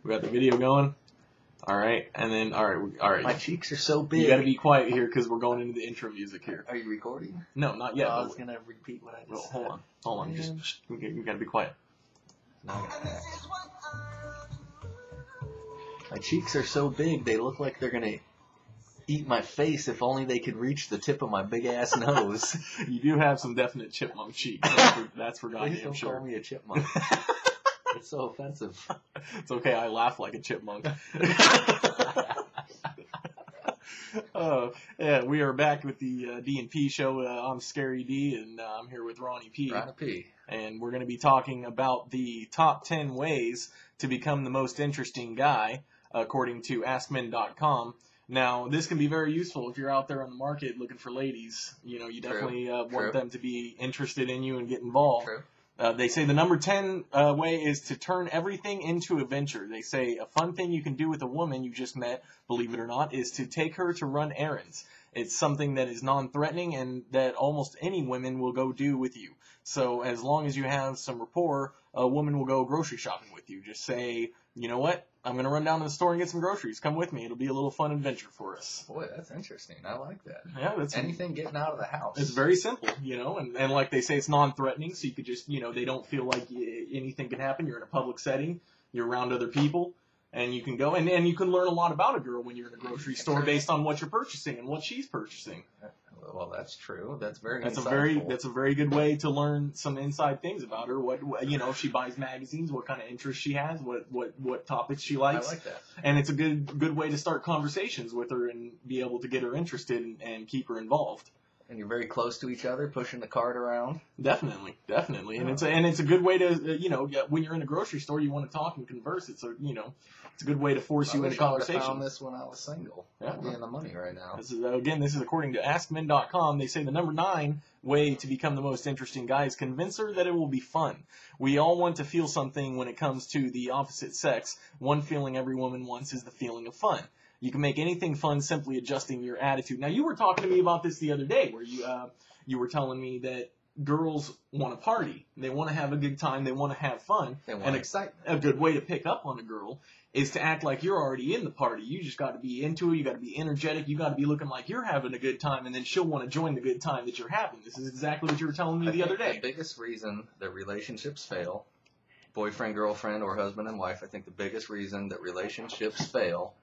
We got the video going. All right, and then all right. My cheeks are so big. You got to be quiet here because we're going into the intro music here. Are you recording? No, not yet. I was gonna repeat what I just said. Hold on. Just you got to be quiet. No. My cheeks are so big, they look like they're gonna eat my face. If only they could reach the tip of my big ass nose. You do have some definite chipmunk cheeks. That's for Please goddamn don't sure. call me a chipmunk. It's so offensive. It's okay. I laugh like a chipmunk. Yeah, we are back with the D&P show. I'm Scary D, and I'm here with Ronnie P. Ronnie P. And we're going to be talking about the top 10 ways to become the most interesting guy, according to AskMen.com. Now, this can be very useful if you're out there on the market looking for ladies. You know, you definitely want them to be interested in you and get involved. True. They say the number 10 way is to turn everything into a venture. They say a fun thing you can do with a woman you just met, believe it or not, is to take her to run errands. It's something that is non-threatening and that almost any women will go do with you. So as long as you have some rapport, a woman will go grocery shopping with you. Just say, you know what? I'm going to run down to the store and get some groceries. Come with me. It'll be a little fun adventure for us. Boy, that's interesting. I like that. Yeah, that's anything getting out of the house. It's very simple, you know, and like they say, it's non-threatening, so you could just, you know, they don't feel like anything can happen. You're in a public setting. You're around other people. And you can go, and you can learn a lot about a girl when you're in a grocery store based on what you're purchasing and what she's purchasing. Well, that's true. That's very insightful. That's a very good way to learn some inside things about her. What you know, if she buys magazines, what kind of interests she has, what topics she likes. I like that. And it's a good way to start conversations with her and be able to get her interested and keep her involved. And you're very close to each other, pushing the cart around. Definitely. And it's a good way to, you know, when you're in a grocery store, you want to talk and converse. It's a good way to force you into conversation. I found this when I was single. Yeah. I'm getting the money right now. This is according to AskMen.com. They say the number 9 way to become the most interesting guy is convince her that it will be fun. We all want to feel something when it comes to the opposite sex. One feeling every woman wants is the feeling of fun. You can make anything fun simply adjusting your attitude. Now, you were talking to me about this the other day, where you were telling me that girls want to party. They want to have a good time. They want to have fun. They want excitement. A good way to pick up on a girl is to act like you're already in the party. You just got to be into it. You got to be energetic. You got to be looking like you're having a good time, and then she'll want to join the good time that you're having. This is exactly what you were telling me the other day. The biggest reason that relationships fail, boyfriend, girlfriend, or husband and wife, I think the biggest reason that relationships fail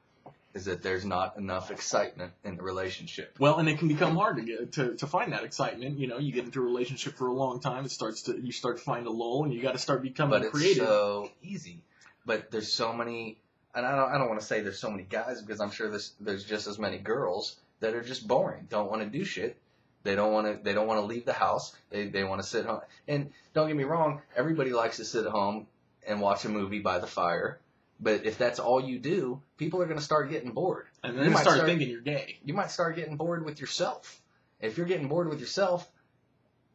is that there's not enough excitement in the relationship. Well, and it can become hard to find that excitement. You know, you get into a relationship for a long time, you start to find a lull, and you got to start becoming creative. But it's so easy. But there's so many, and I don't want to say there's so many guys, because I'm sure there's just as many girls that are just boring, don't want to do shit. They don't want to leave the house. They want to sit home. And don't get me wrong, everybody likes to sit at home and watch a movie by the fire. But if that's all you do, people are going to start getting bored. And then you start thinking you're gay. You might start getting bored with yourself. If you're getting bored with yourself,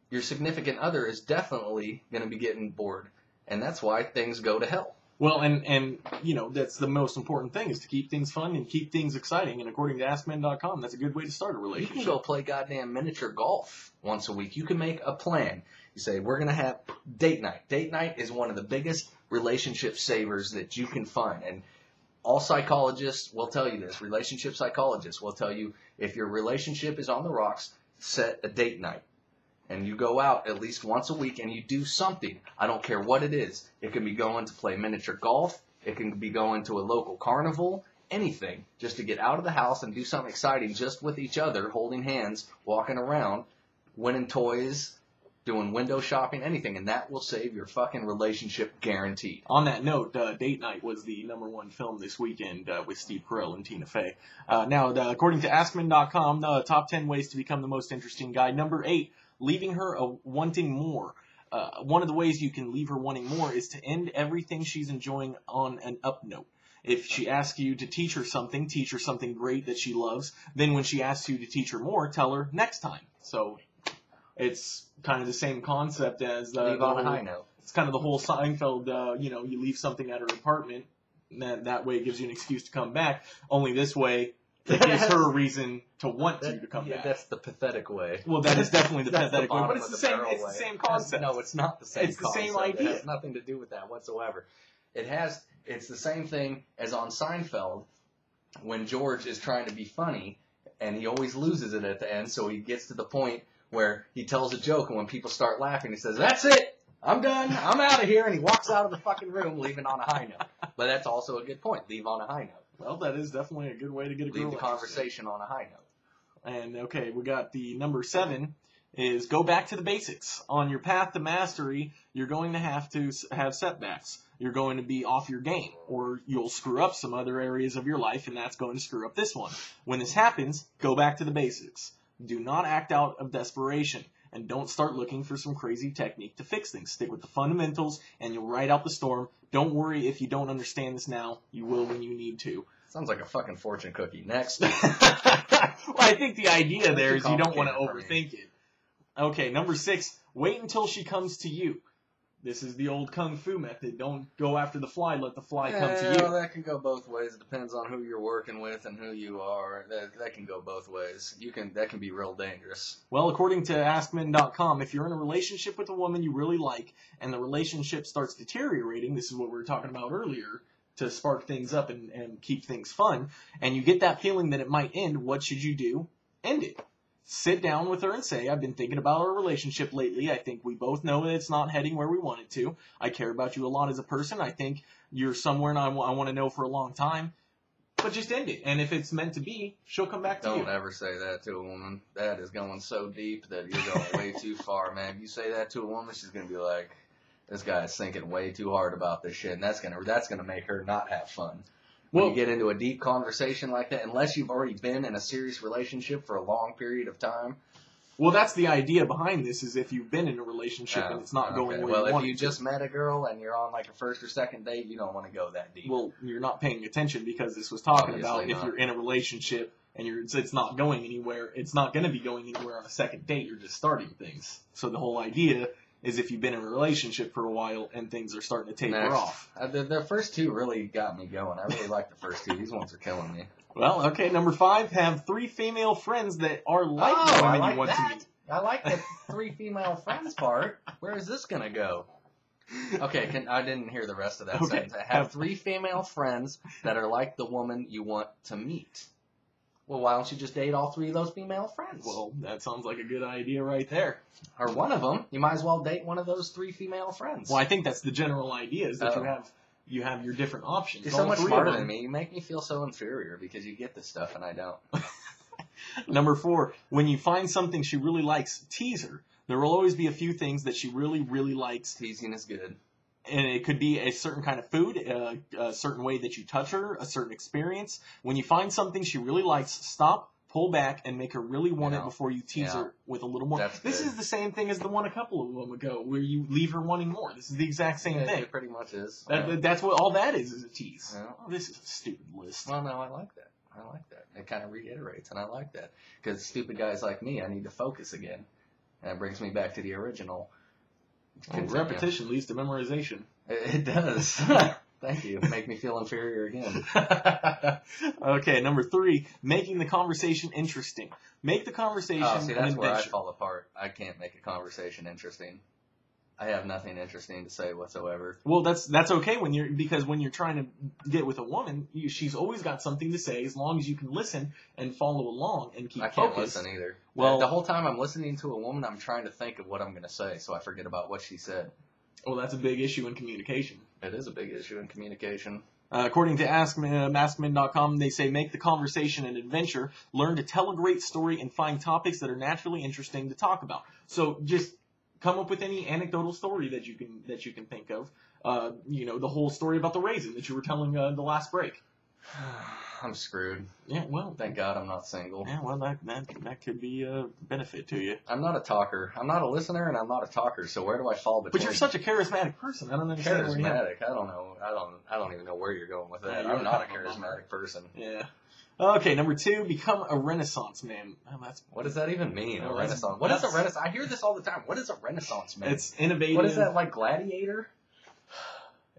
your significant other is definitely going to be getting bored. And that's why things go to hell. Well, and you know, that's the most important thing, is to keep things fun and keep things exciting. And according to AskMen.com, that's a good way to start a relationship. You can go play goddamn miniature golf once a week. You can make a plan. You say, we're going to have date night. Date night is one of the biggest relationship savers that you can find. And all psychologists will tell you this. Relationship psychologists will tell you, if your relationship is on the rocks, set a date night. And you go out at least once a week and you do something. I don't care what it is. It can be going to play miniature golf. It can be going to a local carnival. Anything. Just to get out of the house and do something exciting just with each other, holding hands, walking around, winning toys, doing window shopping, anything, and that will save your fucking relationship guaranteed. On that note, Date Night was the #1 film this weekend with Steve Carell and Tina Fey. Now, according to AskMen.com, the top 10 ways to become the most interesting guy. Number 8, leaving her wanting more. One of the ways you can leave her wanting more is to end everything she's enjoying on an up note. If she asks you to teach her something great that she loves. Then when she asks you to teach her more, tell her next time. So it's kind of the same concept as leave on a high note. It's kind of the whole Seinfeld, you leave something at her apartment, and that way it gives you an excuse to come back. Only this way, it gives her a reason to want you to come back. That's the pathetic way. Well, that is definitely the pathetic way, but it's the same concept. No, it's not the same concept. It's the same idea. It has nothing to do with that whatsoever. It has it's the same thing as on Seinfeld when George is trying to be funny and he always loses it at the end. So he gets to the point where he tells a joke, and when people start laughing, he says, "That's it. I'm done. I'm out of here." And he walks out of the fucking room, leaving on a high note. But that's also a good point. Leave on a high note. Well, that is definitely a good way to get a girl Leave the conversation on a high note. And okay, we got the number 7 is go back to the basics. On your path to mastery, you're going to have setbacks. You're going to be off your game, or you'll screw up some other areas of your life, and that's going to screw up this one. When this happens, go back to the basics. Do not act out of desperation, and don't start looking for some crazy technique to fix things. Stick with the fundamentals, and you'll ride out the storm. Don't worry if you don't understand this now. You will when you need to. Sounds like a fucking fortune cookie. Next. Well, I think the idea there is you don't want to complicated overthink it. Okay, number 6, wait until she comes to you. This is the old kung fu method. Don't go after the fly, let the fly come to you. That can go both ways. It depends on who you're working with and who you are. That can go both ways. That can be real dangerous. Well, according to AskMen.com, if you're in a relationship with a woman you really like and the relationship starts deteriorating, this is what we were talking about earlier, to spark things up and keep things fun, and you get that feeling that it might end, what should you do? End it. Sit down with her and say, I've been thinking about our relationship lately. I think we both know that it's not heading where we want it to. I care about you a lot as a person. I think you're somewhere and I want to know for a long time. But just end it. And if it's meant to be, she'll come back to you. Don't ever say that to a woman. That is going so deep that you're going way too far, man. If you say that to a woman, she's going to be like, this guy's thinking way too hard about this shit. And that's gonna make her not have fun. When you get into a deep conversation like that, unless you've already been in a serious relationship for a long period of time. Well, that's the idea behind this, is if you've been in a relationship and it's not going where you want it. Well, if you just met a girl and you're on like a first or second date, you don't want to go that deep. Well, you're not paying attention, because this was talking Obviously about not. if you're in a relationship and it's not going anywhere, it's not going to be going anywhere on a second date. You're just starting things. So the whole idea is if you've been in a relationship for a while and things are starting to taper off. The first two really got me going. I really like the first two. These ones are killing me. Well, okay, number 5, have 3 female friends that are like the women you want to meet. I like the 3 female friends part. Where is this going to go? Okay, I didn't hear the rest of that sentence. Have 3 female friends that are like the woman you want to meet. Well, why don't you just date all 3 of those female friends? Well, that sounds like a good idea right there. Or one of them. You might as well date one of those 3 female friends. Well, I think that's the general idea, is that you have your different options. You're so much smarter than me. You make me feel so inferior because you get this stuff and I don't. Number 4, when you find something she really likes, tease her. There will always be a few things that she really, really likes. Teasing is good. And it could be a certain kind of food, a certain way that you touch her, a certain experience. When you find something she really likes, stop, pull back, and make her really want it before you tease her with a little more. This is the same thing as the one a couple of them ago, where you leave her wanting more. This is the exact same thing. It pretty much is. That's what all that is a tease. Yeah. Oh, this is a stupid list. Well, no, I like that. It kind of reiterates, and I like that. Because stupid guys like me, I need to focus again. And that brings me back to the original. Repetition leads to memorization. It does. Thank you. Make me feel inferior again. Okay, number 3, making the conversation interesting. Make the conversation an adventure. That's where I fall apart. I can't make a conversation interesting. I have nothing interesting to say whatsoever. Well, that's okay because when you're trying to get with a woman, she's always got something to say, as long as you can listen and follow along and keep focused. I can't listen either. Well, the whole time I'm listening to a woman, I'm trying to think of what I'm going to say, so I forget about what she said. Well, that's a big issue in communication. It is a big issue in communication. According to AskMen.com, they say make the conversation an adventure, learn to tell a great story, and find topics that are naturally interesting to talk about. So just come up with any anecdotal story that you can think of. The whole story about the raisin that you were telling the last break. I'm screwed. Yeah, well, thank God I'm not single. Yeah, well, that could be a benefit to you. I'm not a talker. I'm not a listener, and I'm not a talker. So where do I fall between? But you're such a charismatic person. I don't understand. Charismatic? I don't know. I don't even know where you're going with that. I'm not a charismatic person. Yeah. Okay, number 2, become a Renaissance man. What does that even mean? A Renaissance? What is a Renaissance? I hear this all the time. What is a Renaissance man? It's innovative. What is that, like Gladiator?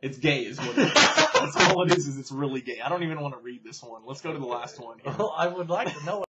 It's gay is what it is. That's all it is it's really gay. I don't even want to read this one. Let's go to the last one here. Well, I would like to know